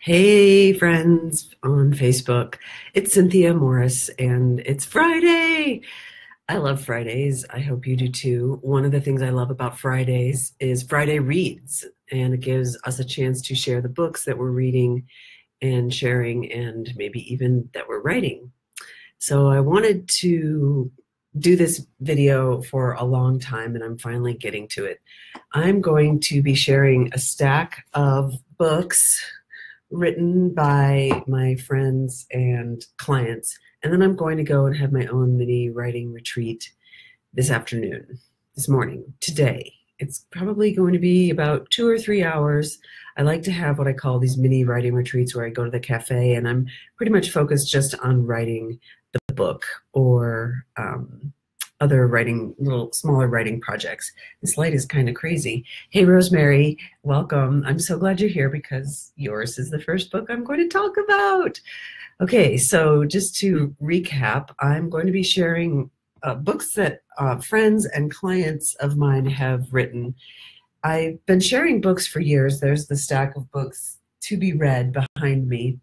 Hey, friends on Facebook. It's Cynthia Morris, and it's Friday. I love Fridays. I hope you do too. One of the things I love about Fridays is Friday Reads, and it gives us a chance to share the books that we're reading and sharing, and maybe even that we're writing. So I wanted to do this video for a long time, and I'm finally getting to it. I'm going to be sharing a stack of books written by my friends and clients. And then I'm going to go and have my own mini writing retreat this afternoon, this morning, today. It's probably going to be about 2 or 3 hours. I like to have what I call these mini writing retreats where I go to the cafe and I'm pretty much focused just on writing the book or other writing, little smaller writing projects. This light is kind of crazy. Hey, Rosemary, welcome. I'm so glad you're here because yours is the first book I'm going to talk about. Okay, so just to recap, I'm going to be sharing books that friends and clients of mine have written. I've been sharing books for years. There's the stack of books to be read behind me,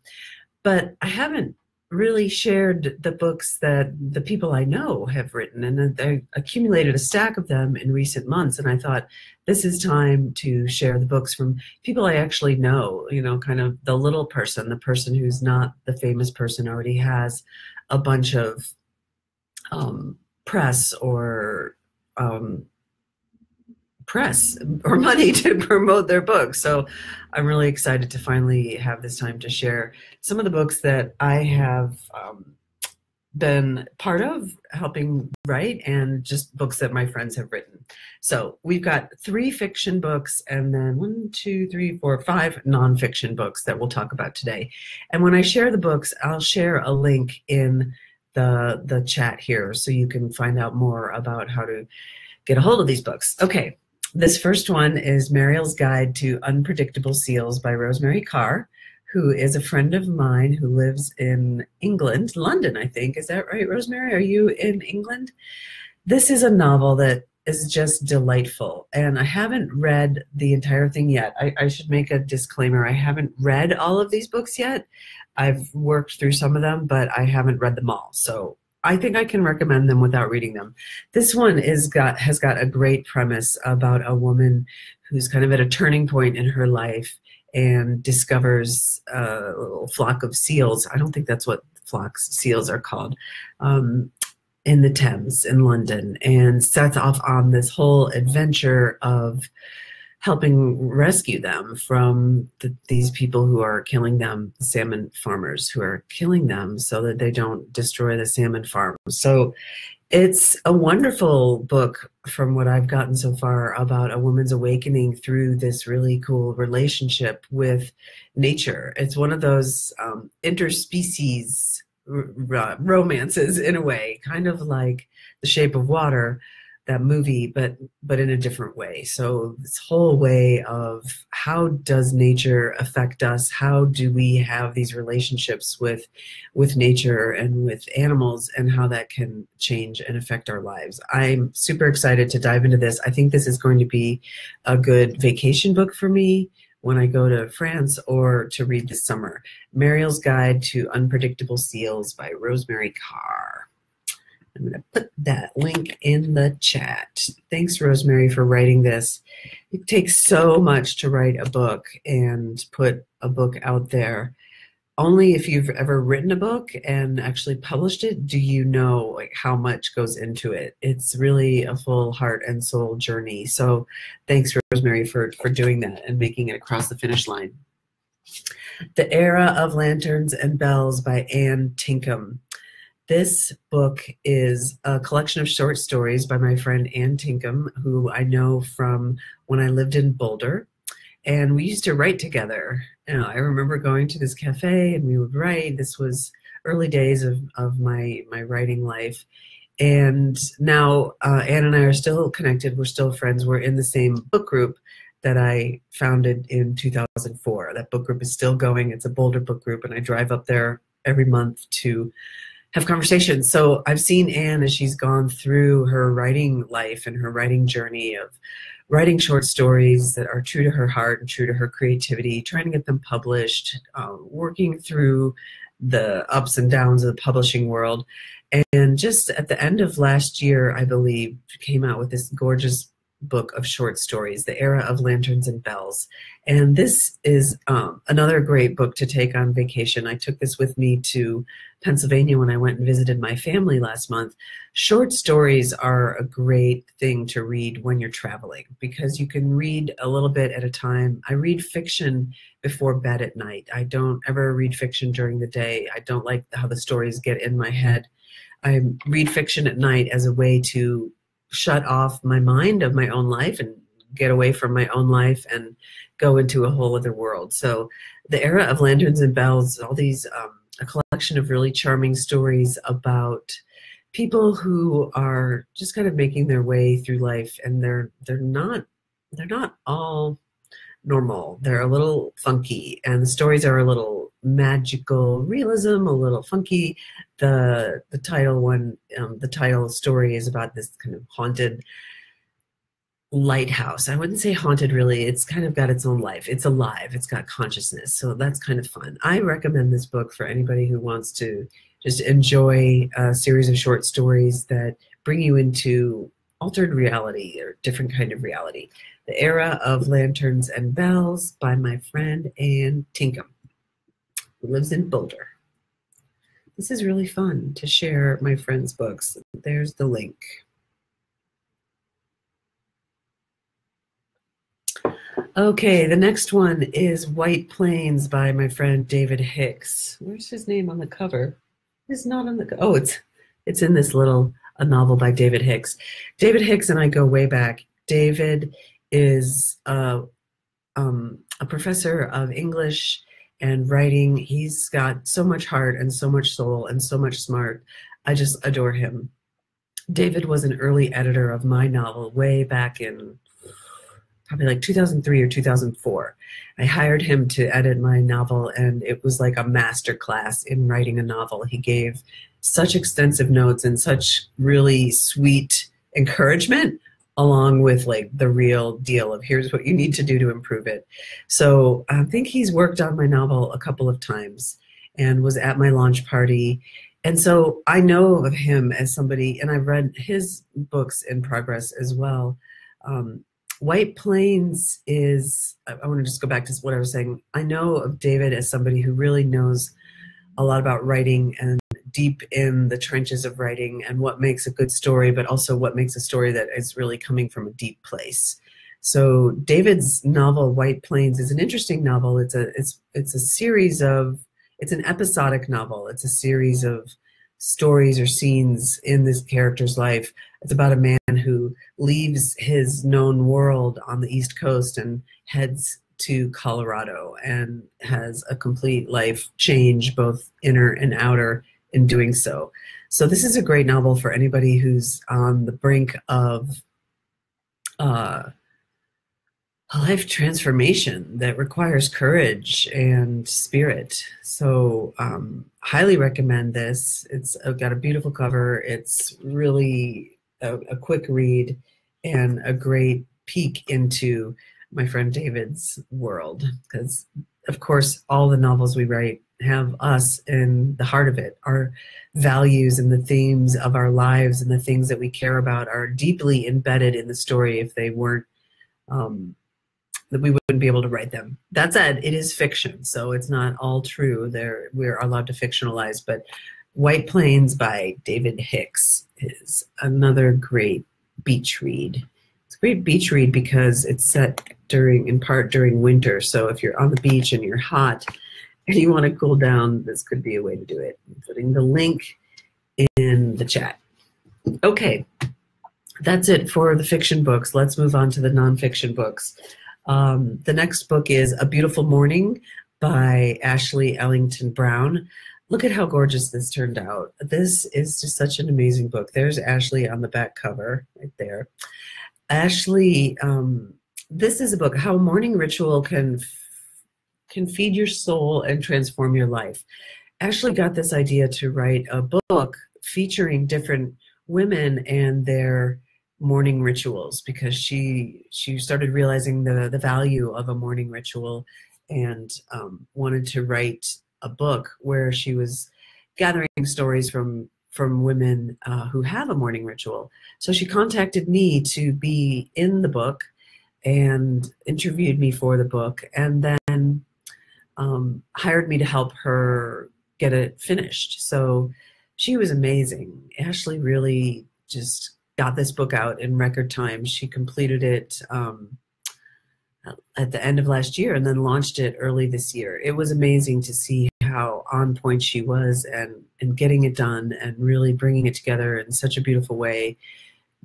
but I haven't really shared the books that the people I know have written, and I accumulated a stack of them in recent months, and I thought this is time to share the books from people I actually know, you know, kind of the little person, the person who's not the famous person, already has a bunch of press or money to promote their books. So I'm really excited to finally have this time to share some of the books that I have been part of helping write, and just books that my friends have written. So we've got 3 fiction books and then 5 nonfiction books that we'll talk about today. And when I share the books, I'll share a link in the chat here so you can find out more about how to get a hold of these books. Okay. This first one is Muriels' Guide to Unpredictable Seals by Rosemary Carr, who is a friend of mine who lives in England, London, I think. Is that right, Rosemary? Are you in England? This is a novel that is just delightful, and I haven't read the entire thing yet. I should make a disclaimer. I haven't read all of these books yet. I've worked through some of them, but I haven't read them all. So I think I can recommend them without reading them. This one has got a great premise about a woman who's kind of at a turning point in her life and discovers a little flock of seals. I don't think that's what seals are called, in the Thames in London, and sets off on this whole adventure of helping rescue them from these people who are killing them, salmon farmers who are killing them so that they don't destroy the salmon farms. So it's a wonderful book from what I've gotten so far about a woman's awakening through this really cool relationship with nature. It's one of those interspecies romances in a way, kind of like The Shape of Water, that movie, but in a different way. So this whole way of how does nature affect us? How do we have these relationships with nature and with animals, and how that can change and affect our lives? I'm super excited to dive into this. I think this is going to be a good vacation book for me when I go to France or to read this summer. Muriel's Guide to Unpredictable Seals by Rosemary Carr. I'm going to put that link in the chat. Thanks, Rosemary, for writing this. It takes so much to write a book and put a book out there. Only if you've ever written a book and actually published it do you know like how much goes into it. It's really a full heart and soul journey. So thanks, Rosemary, for doing that and making it across the finish line. The Era of Lanterns and Bells by Anne Tinkham. This book is a collection of short stories by my friend Anne Tinkham, who I know from when I lived in Boulder. And we used to write together. You know, I remember going to this cafe and we would write. This was early days of my writing life. And now Anne and I are still connected. We're still friends. We're in the same book group that I founded in 2004. That book group is still going. It's a Boulder book group, and I drive up there every month to have conversations. So I've seen Anne as she's gone through her writing life and her writing journey of writing short stories that are true to her heart and true to her creativity, trying to get them published, working through the ups and downs of the publishing world. And just at the end of last year, I believe, came out with this gorgeous book of short stories, The Era of Lanterns and Bells. And this is another great book to take on vacation. I took this with me to Pennsylvania when I went and visited my family last month. Short stories are a great thing to read when you're traveling because you can read a little bit at a time. I read fiction before bed at night. I don't ever read fiction during the day. I don't like how the stories get in my head. I read fiction at night as a way to shut off my mind of my own life and get away from my own life and go into a whole other world. So The Era of Lanterns and Bells, all these, a collection of really charming stories about people who are just kind of making their way through life, and they're not all normal. They're a little funky, and the stories are a little magical realism, a little funky. The title story is about this kind of haunted lighthouse. I wouldn't say haunted really. It's kind of got its own life. It's alive. It's got consciousness. So that's kind of fun. I recommend this book for anybody who wants to just enjoy a series of short stories that bring you into altered reality or different kind of reality. The Era of Lanterns and Bells by my friend Ann Tinkham, who lives in Boulder. This is really fun to share my friend's books. There's the link. Okay, the next one is White Plains by my friend David Hicks. Where's his name on the cover? It's not on the oh, it's in this little a novel by David Hicks. David Hicks and I go way back. David is a professor of English and writing. He's got so much heart and so much soul and so much smart. I just adore him. David was an early editor of my novel way back in probably like 2003 or 2004. I hired him to edit my novel, and it was like a master class in writing a novel. He gave such extensive notes and such really sweet encouragement, along with like the real deal of here's what you need to do to improve it. So I think he's worked on my novel a couple of times and was at my launch party. And so I know of him as somebody, and I've read his books in progress as well. White Plains is, I want to just go back to what I was saying. I know of David as somebody who really knows a lot about writing and deep in the trenches of writing and what makes a good story, but also what makes a story that is really coming from a deep place. So David's novel, White Plains, is an interesting novel. It's a series of, it's an episodic novel. It's a series of stories or scenes in this character's life. It's about a man who leaves his known world on the East Coast and heads to Colorado and has a complete life change, both inner and outer, in doing so. So this is a great novel for anybody who's on the brink of a life transformation that requires courage and spirit. So highly recommend this. It's got a beautiful cover. It's really a quick read and a great peek into my friend David's world, because of course all the novels we write have us in the heart of it. Our values and the themes of our lives and the things that we care about are deeply embedded in the story. If they weren't, that we wouldn't be able to write them. That said, it is fiction, so it's not all true. We're allowed to fictionalize, but White Plains by David Hicks is another great beach read. It's a great beach read because it's set in part during winter. So if you're on the beach and you're hot and you want to cool down, this could be a way to do it. I'm putting the link in the chat. Okay, that's it for the fiction books. Let's move on to the nonfiction books. The next book is A Beautiful Morning by Ashley Ellington Brown. Look at how gorgeous this turned out. This is just such an amazing book. There's Ashley on the back cover right there. Ashley, this is a book, How Morning Ritual Can Feed Your Soul and Transform Your Life. Ashley got this idea to write a book featuring different women and their morning rituals because she started realizing the value of a morning ritual, and wanted to write a book where she was gathering stories from women who have a morning ritual. So she contacted me to be in the book and interviewed me for the book, and then hired me to help her get it finished. So she was amazing. Ashley really just got this book out in record time. She completed it at the end of last year and then launched it early this year. It was amazing to see how on point she was and getting it done and really bringing it together in such a beautiful way,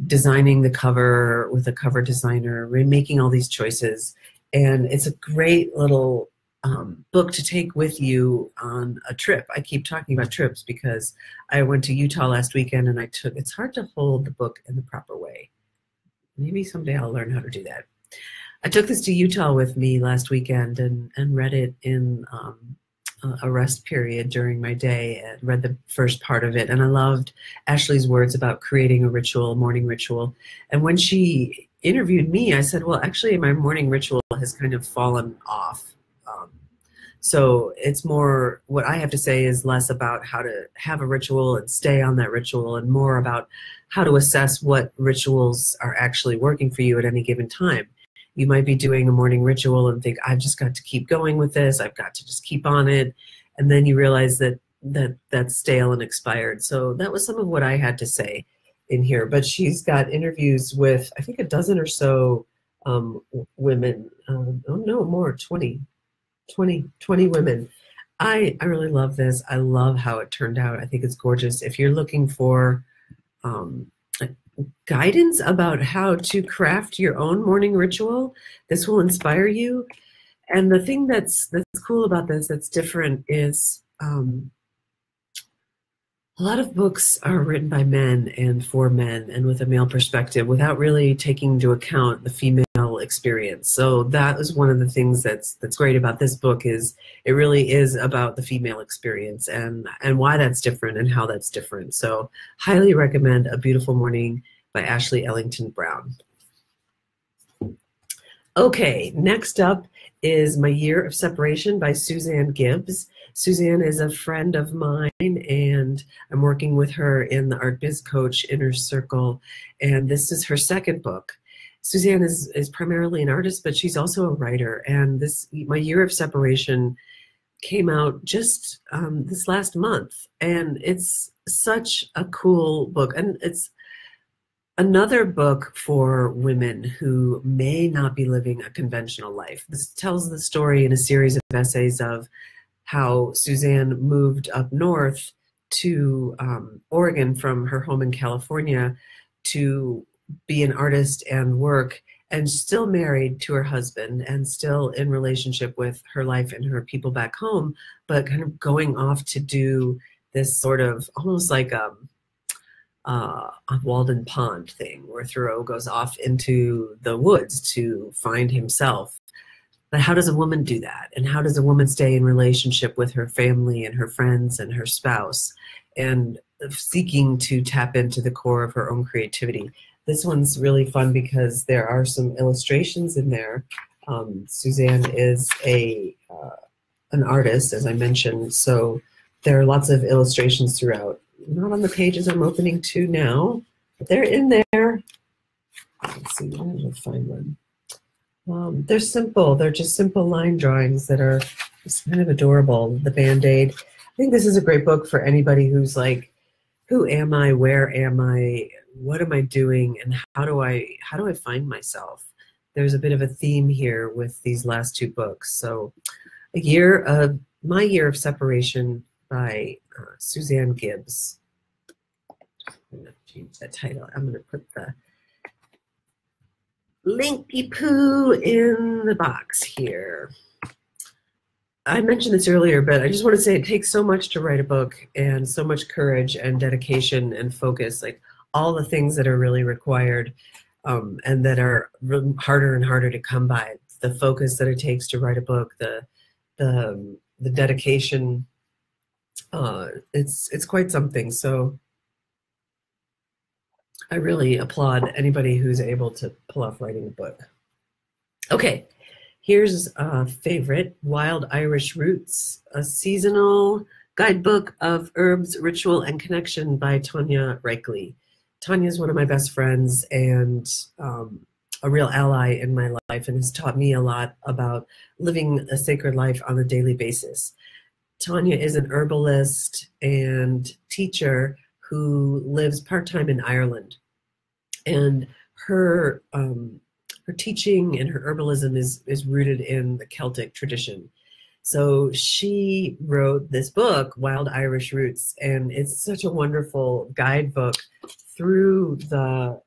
designing the cover with a cover designer, making all these choices. And it's a great little book to take with you on a trip. I keep talking about trips because I went to Utah last weekend and it's hard to hold the book in the proper way. Maybe someday I'll learn how to do that. I took this to Utah with me last weekend and read it in a rest period during my day, and read the first part of it. And I loved Ashley's words about creating a ritual, a morning ritual. And when she interviewed me, I said, well, actually, my morning ritual has kind of fallen off. So it's more, what I have to say is less about how to have a ritual and stay on that ritual, and more about how to assess what rituals are actually working for you at any given time. You might be doing a morning ritual and think, I've just got to keep going with this. I've got to just keep on it. And then you realize that's stale and expired. So that was some of what I had to say in here. But she's got interviews with, I think, a dozen or so women. Oh, no, more, 20 women. I really love this. I love how it turned out. I think it's gorgeous. If you're looking for guidance about how to craft your own morning ritual, this will inspire you. And the thing that's cool about this, that's different, is a lot of books are written by men and for men and with a male perspective without really taking into account the female experience. So that is one of the things that's great about this book, is it really is about the female experience and why that's different and how that's different. So highly recommend A Beautiful Morning by Ashley Ellington Brown. Okay, next up is My Year of Separation by Suzanne Gibbs. Suzanne is a friend of mine, and I'm working with her in the Art Biz Coach Inner Circle, and this is her second book. Suzanne is primarily an artist, but she's also a writer, and My Year of Separation came out just this last month, and it's such a cool book, and it's another book for women who may not be living a conventional life. This tells the story in a series of essays of how Suzanne moved up north to Oregon from her home in California to be an artist and work, and still married to her husband and still in relationship with her life and her people back home, but kind of going off to do this sort of almost like a Walden Pond thing, where Thoreau goes off into the woods to find himself. But how does a woman do that? And how does a woman stay in relationship with her family and her friends and her spouse, and seeking to tap into the core of her own creativity? This one's really fun because there are some illustrations in there. Suzanne is an artist, as I mentioned, so there are lots of illustrations throughout. Not on the pages I'm opening to now, but they're in there. Let's see, I'm going to find one. They're simple. They're just simple line drawings that are just kind of adorable. The Band-Aid. I think this is a great book for anybody who's like, who am I? Where am I? What am I doing? And how do I find myself? There's a bit of a theme here with these last two books. So, My Year of Separation by Suzanne Gibbs. I'm going to change that title. I'm going to put the linky poo in the box here. I mentioned this earlier, but I just want to say it takes so much to write a book, and so much courage and dedication and focus, like all the things that are really required and that are harder and harder to come by. The focus that it takes to write a book, the dedication, it's quite something. So I really applaud anybody who's able to pull off writing a book. Okay, here's a favorite, Wild Irish Roots, a seasonal guidebook of herbs, ritual, and connection by Tanya Reichley. Tanya is one of my best friends and a real ally in my life, and has taught me a lot about living a sacred life on a daily basis. Tanya is an herbalist and teacher who lives part-time in Ireland. And her her teaching and her herbalism is rooted in the Celtic tradition. So she wrote this book, Wild Irish Roots, and it's such a wonderful guidebook through the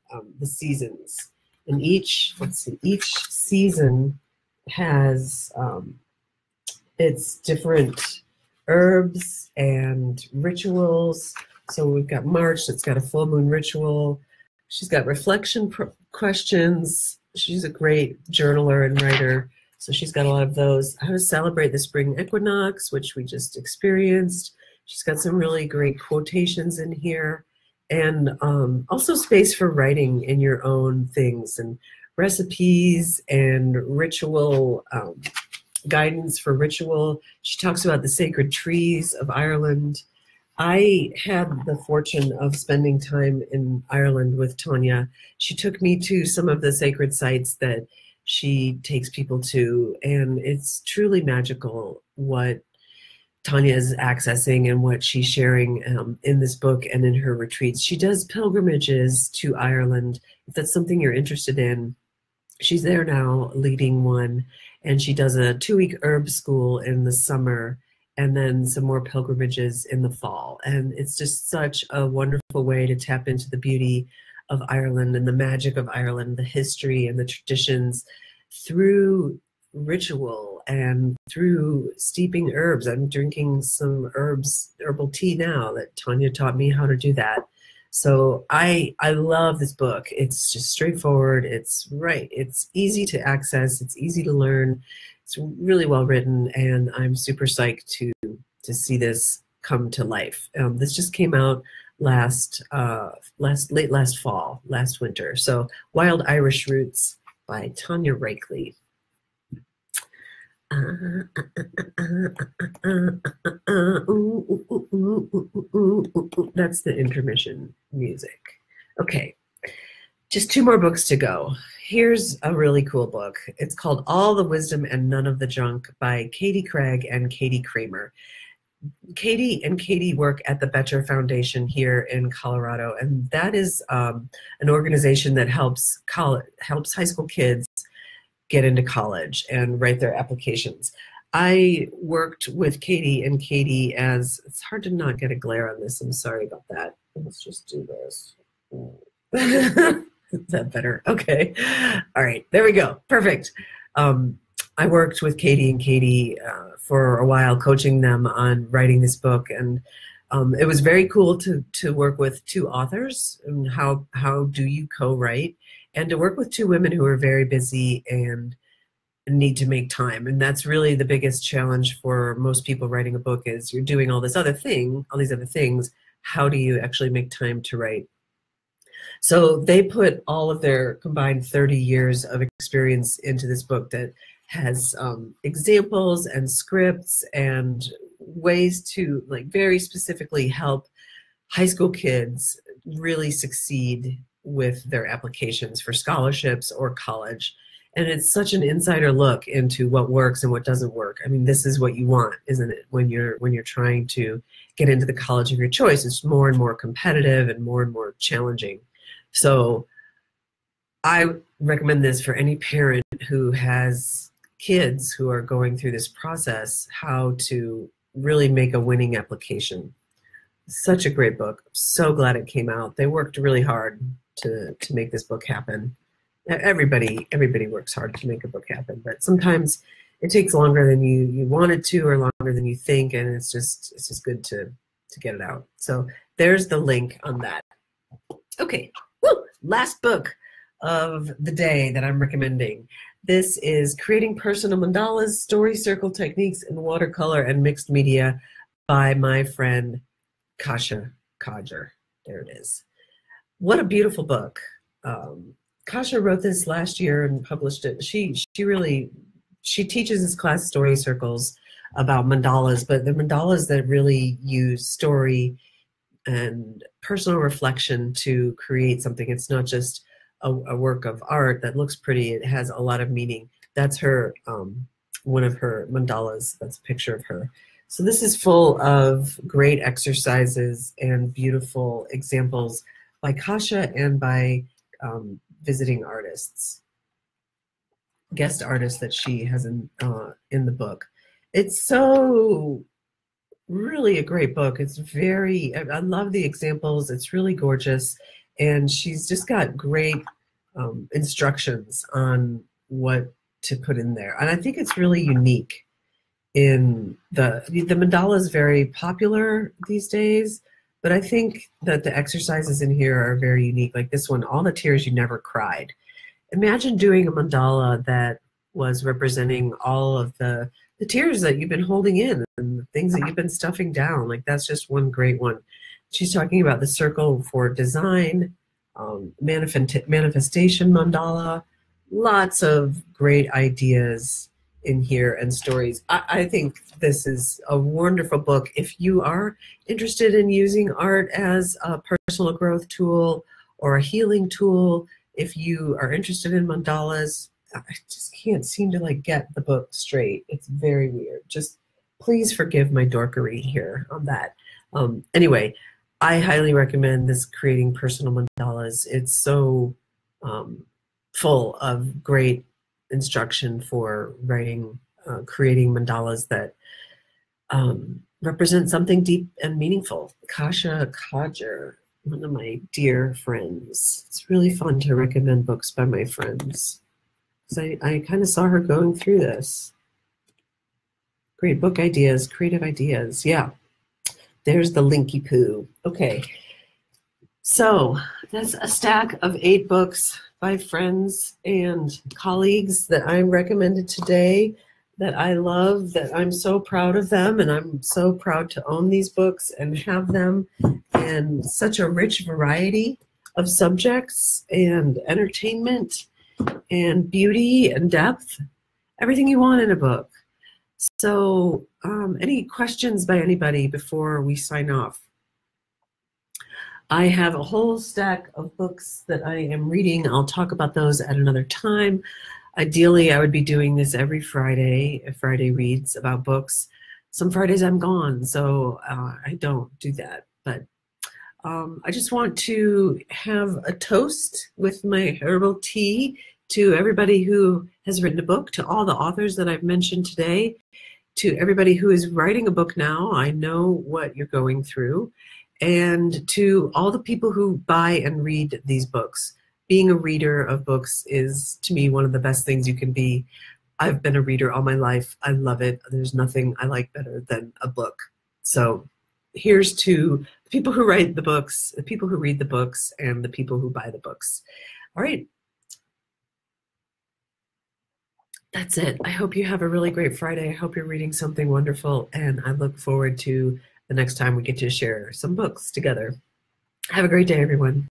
seasons. And each season has its different herbs and rituals. So we've got March, that's got a full moon ritual. She's got reflection questions. She's a great journaler and writer, so she's got a lot of those. How to celebrate the spring equinox, which we just experienced. She's got some really great quotations in here, and also space for writing in your own things, and recipes and ritual guidance for ritual. She talks about the sacred trees of Ireland. I had the fortune of spending time in Ireland with Tanya. She took me to some of the sacred sites that she takes people to, and it's truly magical what Tanya is accessing and what she's sharing in this book and in her retreats. She does pilgrimages to Ireland. If that's something you're interested in, she's there now leading one, and she does a 2-week herb school in the summer, and then some more pilgrimages in the fall. And it's just such a wonderful way to tap into the beauty of Ireland and the magic of Ireland, the history and the traditions through ritual and through steeping herbs. I'm drinking some herbal tea now that Tanya taught me how to do that. So I love this book. It's just straightforward. It's easy to access. It's easy to learn. It's really well written, and I'm super psyched to see this come to life. This just came out late last fall, last winter. So Wild Irish Roots by Tanya Reichley. That's the intermission music. Okay, just 2 more books to go. Here's a really cool book. It's called All the Wisdom and None of the Junk by Katie Craig and Katie Kramer. Katie work at the Better Foundation here in Colorado, and that is an organization that helps high school kids get into college and write their applications. I worked with Katie, and Katie, as it's hard to not get a glare on this. I'm sorry about that. Let's just do this. Is that better? Okay. All right. There we go. Perfect. I worked with Katie and Katie for a while, coaching them on writing this book, and it was very cool to work with 2 authors. And how do you co-write? And to work with 2 women who are very busy and need to make time. And that's really the biggest challenge for most people writing a book, is you're doing all these other things. How do you actually make time to write? So they put all of their combined 30 years of experience into this book that has examples and scripts and ways to very specifically help high school kids really succeed with their applications for scholarships or college. And it's such an insider look into what works and what doesn't work. I mean, this is what you want, isn't it? When you're trying to get into the college of your choice, it's more and more competitive and more challenging. So I recommend this for any parent who has kids who are going through this process, how to really make a winning application. Such a great book. I'm so glad it came out. They worked really hard to make this book happen. Everybody works hard to make a book happen, but sometimes it takes longer than you want it to, or longer than you think, and it's just good to get it out. So there's the link on that. Okay, last book of the day that I'm recommending. This is Creating Personal Mandalas, Story Circle Techniques in Watercolor and Mixed Media by my friend Kasha Kodger. There it is. What a beautiful book. Um, Kasha wrote this last year and published it. She teaches this class story circles about mandalas, but the mandalas that really use story and personal reflection to create something. It's not just a work of art that looks pretty. It has a lot of meaning. That's her, one of her mandalas. That's a picture of her. So this is full of great exercises and beautiful examples by Kasha and by visiting artists, guest artists that she has in the book. It's so really a great book. It's very, I love the examples. It's really gorgeous. And she's just got great instructions on what to put in there. And I think it's really unique in the mandala is very popular these days, but I think that the exercises in here are very unique. Like this one, all the tears you never cried. Imagine doing a mandala that was representing all of the tears that you've been holding in and the things that you've been stuffing down. Like that's just one great one. She's talking about the circle for design, manifestation mandala, lots of great ideas in here and stories. I think this is a wonderful book. If you are interested in using art as a personal growth tool or a healing tool, if you are interested in mandalas, I just can't seem to like get the book straight. It's very weird. Just please forgive my dorkery here on that. Anyway, I highly recommend this Creating Personal Mandalas. It's so full of great instruction for writing, creating mandalas that represent something deep and meaningful. Kasha Kodger, one of my dear friends. It's really fun to recommend books by my friends. I kind of saw her going through this. Great book ideas, creative ideas. Yeah, there's the linky poo. Okay, so that's a stack of 8 books by friends and colleagues that I recommended today that I love, that I'm so proud of them, and I'm so proud to own these books and have them, and such a rich variety of subjects and entertainment and beauty and depth, everything you want in a book. So any questions by anybody before we sign off? I have a whole stack of books that I am reading. I'll talk about those at another time. Ideally, I would be doing this every Friday, Friday reads about books. Some Fridays I'm gone, so I don't do that. But I just want to have a toast with my herbal tea to everybody who has written a book, to all the authors that I've mentioned today, to everybody who is writing a book now. I know what you're going through. And to all the people who buy and read these books. Being a reader of books is, to me, one of the best things you can be. I've been a reader all my life. I love it. There's nothing I like better than a book. So here's to the people who write the books, the people who read the books, and the people who buy the books. All right. That's it. I hope you have a really great Friday. I hope you're reading something wonderful, and I look forward to the next time we get to share some books together. Have a great day, everyone.